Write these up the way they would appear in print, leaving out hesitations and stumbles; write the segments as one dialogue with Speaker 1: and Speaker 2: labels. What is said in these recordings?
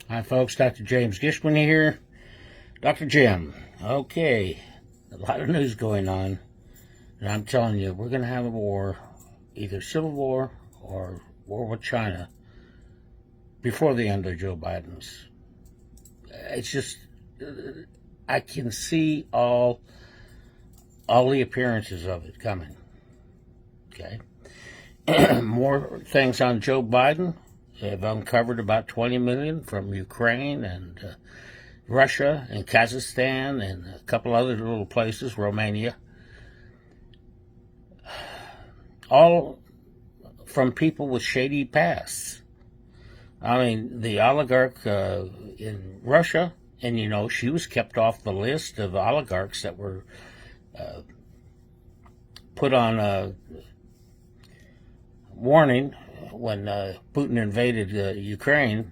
Speaker 1: Hi, folks. Dr. James Gishman here. Dr. Jim. Okay, a lot of news going on, and I'm telling you, we're going to have a war, either civil war or war with China, before the end of Joe Biden's. It's just, I can see all the appearances of it coming. Okay. More things on Joe Biden. They've uncovered about 20 million from Ukraine and Russia and Kazakhstan and a couple other little places, Romania. All from people with shady pasts. I mean, the oligarch in Russia, and you know, she was kept off the list of oligarchs that were put on a warning when Putin invaded Ukraine.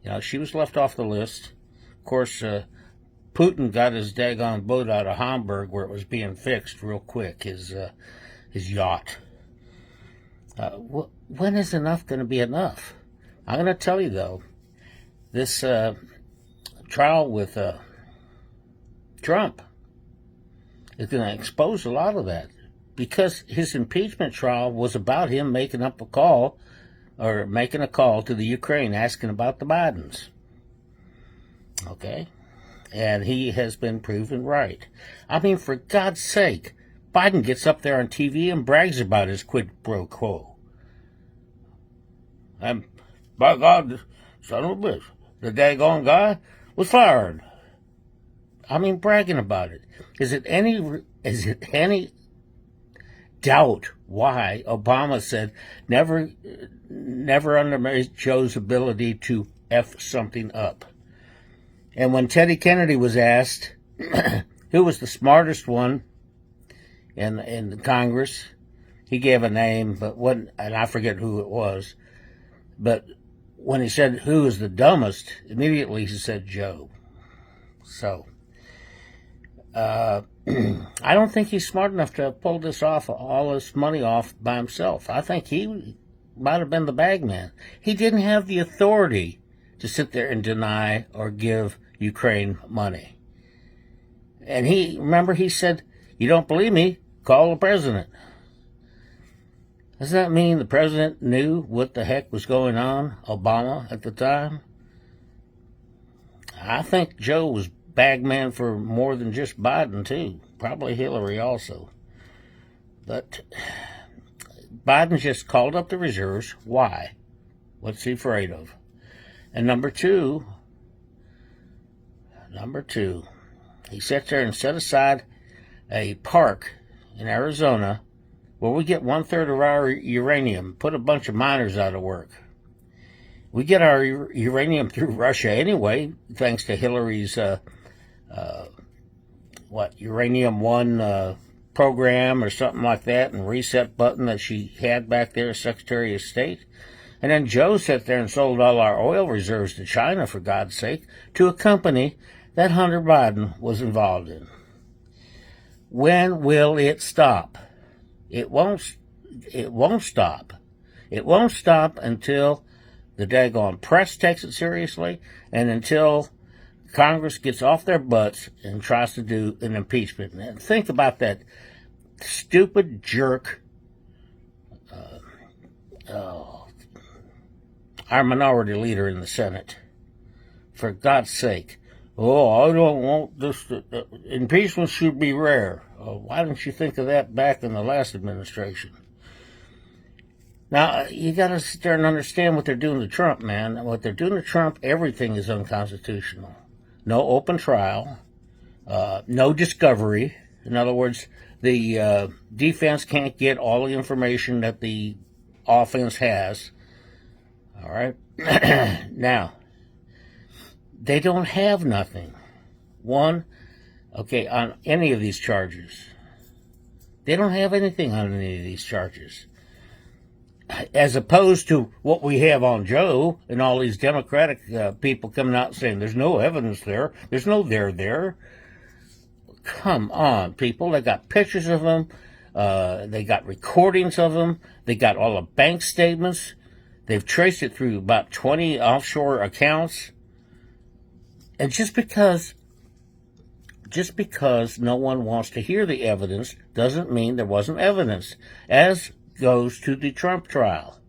Speaker 1: You know, she was left off the list. Of course, Putin got his daggone boat out of Hamburg where it was being fixed real quick, his yacht. When is enough going to be enough? I'm going to tell you, though, this trial with Trump is going to expose a lot of that, because his impeachment trial was about him making a call to the Ukraine asking about the Bidens. Okay? And he has been proven right. I mean, for God's sake, Biden gets up there on TV and brags about his quid pro quo. And by God, son of a bitch, the daggone guy was fired. I mean, bragging about it. Is it any doubt why Obama said never underestimate Joe's ability to F something up? And when Teddy Kennedy was asked who was the smartest one in Congress, he gave a name, and I forget who it was. But when he said who is the dumbest, immediately he said Joe. So I don't think he's smart enough to pull this off, all this money off by himself. I think he might have been the bag man. He didn't have the authority to sit there and deny or give Ukraine money. And he said, "You don't believe me? Call the president." Does that mean the president knew what the heck was going on, Obama, at the time? I think Joe was bagman for more than just Biden, too. Probably Hillary also. But Biden just called up the reserves. Why? What's he afraid of? And number two, he sits there and set aside a park in Arizona where we get 1/3 of our uranium, put a bunch of miners out of work. We get our uranium through Russia anyway, thanks to Hillary's Uranium One program or something like that, and reset button that she had back there as Secretary of State. And then Joe sat there and sold all our oil reserves to China, for God's sake, to a company that Hunter Biden was involved in. When will it stop? It won't stop. It won't stop until the daggone press takes it seriously, and until Congress gets off their butts and tries to do an impeachment. And think about that stupid jerk, our minority leader in the Senate. For God's sake. Oh, I don't want this. Impeachment should be rare. Why didn't you think of that back in the last administration? Now, you got to sit there and understand what they're doing to Trump, man. What they're doing to Trump, everything is unconstitutional. No open trial, no discovery. In other words, the defense can't get all the information that the offense has. All right? Now, they don't have nothing. On any of these charges. They don't have anything on any of these charges. As opposed to what we have on Joe and all these Democratic people coming out saying there's no evidence there. There's no there. Come on, people. They got pictures of them. They got recordings of them. They got all the bank statements. They've traced it through about 20 offshore accounts. And just because no one wants to hear the evidence doesn't mean there wasn't evidence, as goes to the Trump trial.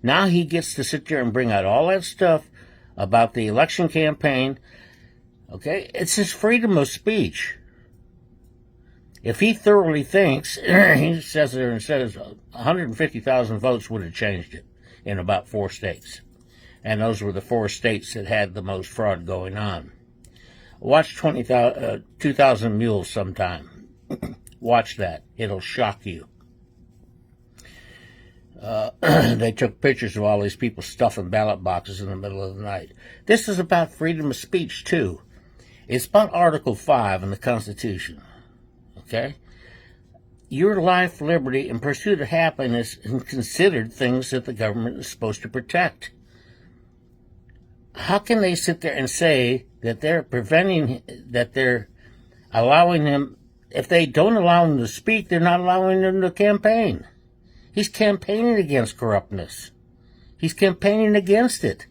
Speaker 1: Now he gets to sit there and bring out all that stuff about the election campaign. Okay, it's his freedom of speech. If he thoroughly thinks, he says there and says 150,000 votes would have changed it in about 4 states. And those were the 4 states that had the most fraud going on. Watch 2,000 Mules sometime. Watch that. It'll shock you. They took pictures of all these people stuffing ballot boxes in the middle of the night. This is about freedom of speech, too. It's about Article 5 in the Constitution. Okay? Your life, liberty, and pursuit of happiness are considered things that the government is supposed to protect. How can they sit there and say that they're allowing him, if they don't allow him to speak, they're not allowing him to campaign? He's campaigning against corruptness. He's campaigning against it.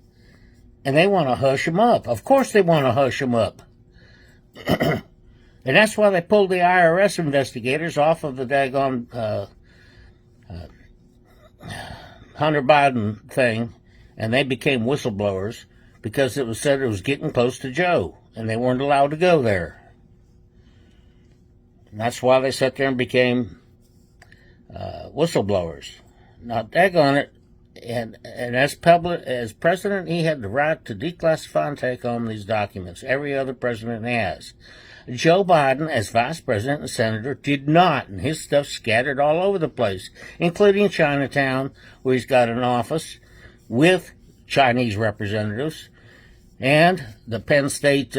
Speaker 1: And they want to hush him up. Of course they want to hush him up. And that's why they pulled the IRS investigators off of the daggone Hunter Biden thing, and they became whistleblowers because it was said it was getting close to Joe, and they weren't allowed to go there. And that's why they sat there and became whistleblowers. Now, daggone it, and as president, he had the right to declassify and take home these documents. Every other president has. Joe Biden, as vice president and senator, did not, and his stuff's scattered all over the place, including Chinatown, where he's got an office with Chinese representatives, and the Penn State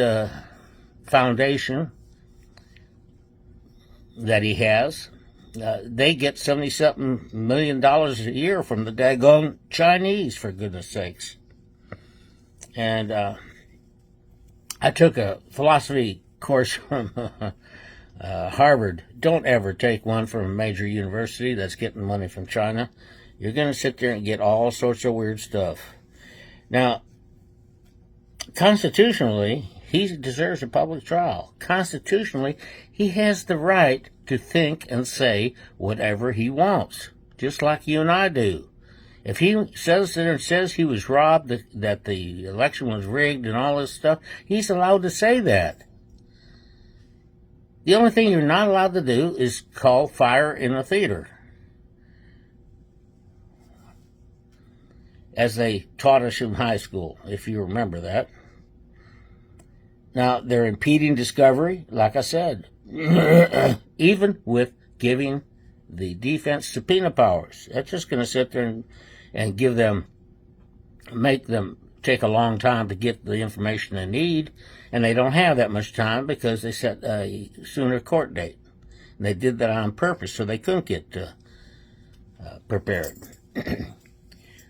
Speaker 1: Foundation that he has. They get $70-something million a year from the daggone Chinese, for goodness sakes. And I took a philosophy course from Harvard. Don't ever take one from a major university that's getting money from China. You're going to sit there and get all sorts of weird stuff. Now, constitutionally, he deserves a public trial. Constitutionally, he has the right to think and say whatever he wants, just like you and I do. If he says he was robbed, that the election was rigged and all this stuff, he's allowed to say that. The only thing you're not allowed to do is call fire in a theater, as they taught us in high school, if you remember that. Now, they're impeding discovery, like I said, even with giving the defense subpoena powers. That's just going to sit there and make them take a long time to get the information they need, and they don't have that much time because they set a sooner court date. And they did that on purpose so they couldn't get prepared.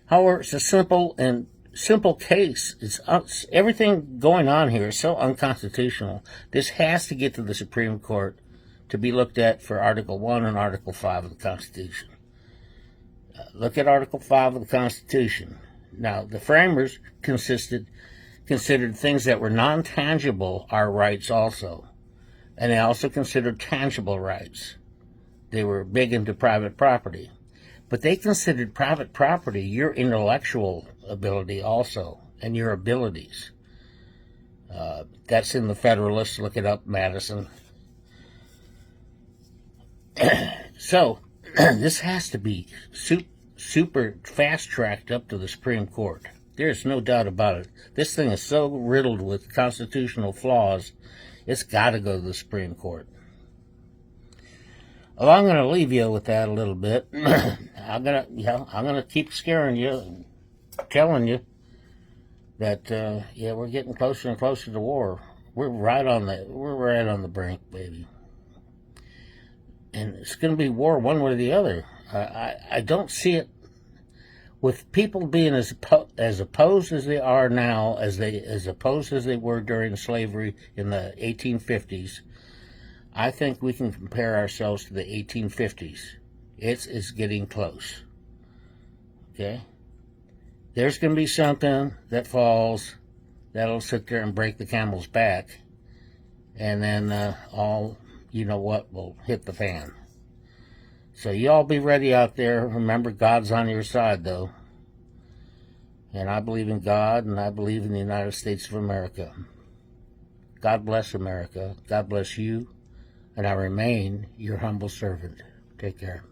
Speaker 1: However, it's a simple case. It's everything going on here is so unconstitutional. This has to get to the Supreme Court to be looked at for Article 1 and Article 5 of the Constitution. Look at Article 5 of the Constitution. Now, the framers considered things that were non-tangible our rights also. And they also considered tangible rights. They were big into private property. But they considered private property your intellectual ability also, and your abilities. That's in the Federalist. Look it up, Madison. So, this has to be super fast-tracked up to the Supreme Court. There's no doubt about it. This thing is so riddled with constitutional flaws, it's got to go to the Supreme Court. Well, I'm going to leave you with that a little bit. I'm gonna keep scaring you, and telling you that we're getting closer and closer to war. We're right on the brink, baby. And it's going to be war one way or the other. I don't see it with people being as opposed as they are now, as opposed as they were during slavery in the 1850s. I think we can compare ourselves to the 1850s. It's getting close. Okay? there's going to be something that falls that'll sit there and break the camel's back, and then all, you know what, will hit the fan. So y'all be ready out there. Remember, God's on your side, though. And I believe in God, and I believe in the United States of America. God bless America. God bless you. And I remain your humble servant. Take care.